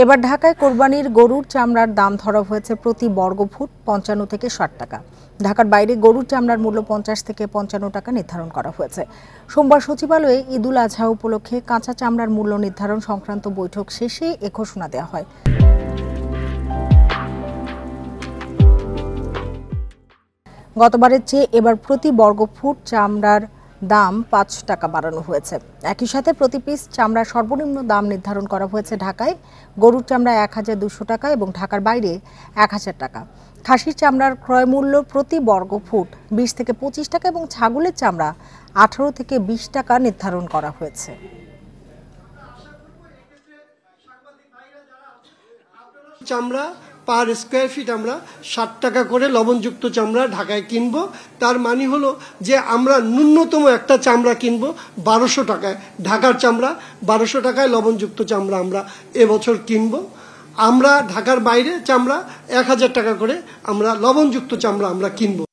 এবার ঢাকায় কোরবানির গরুর চামড়ার দাম ধরা হয়েছে প্রতি বর্গফুট ৫৫ থেকে ৬০ টাকা। ঢাকার বাইরে গরুর চামড়ার মূল্য ৫০ থেকে ৫৫ টাকা নির্ধারণ করা হয়েছে। সোমবার সচিবালয়ে ঈদুল আজহা উপলক্ষে কাঁচা চামড়ার মূল্য নির্ধারণ সংক্রান্ত বৈঠক শেষে এ ঘোষণা দেওয়া হয়। গতবারের চেয়ে এবার প্রতি বর্গফুট চামড়ার দাম ৫ টাকা বাড়ানো হয়েছে। একই সাথে প্রতি পিস চামড়ার সর্বনিম্ন দাম নির্ধারণ করা হয়েছে ঢাকায় গরুর চামড়া ১,২০০ টাকা এবং ঢাকার বাইরে ১,০০০ টাকা। খাসির চামড়ার ক্রয় মূল্য প্রতি বর্গফুট ২০ থেকে ২৫ টাকা এবং ছাগলের চামড়া ১৮ থেকে ২০ টাকা নির্ধারণ করা হয়েছে। চামড়া পার স্কোয়ার ফিট আমরা ৬০ টাকা করে লবণযুক্ত চামড়া ঢাকায় কিনবো। তার মানে হলো যে আমরা ন্যূনতম একটা চামড়া কিনবো ১২০০ টাকায়। ঢাকার চামড়া ১২০০ টাকায় লবণযুক্ত চামড়া আমরা এবছর কিনবো। আমরা ঢাকার বাইরে চামড়া ১,০০০ টাকা করে আমরা লবণযুক্ত চামড়া আমরা কিনবো।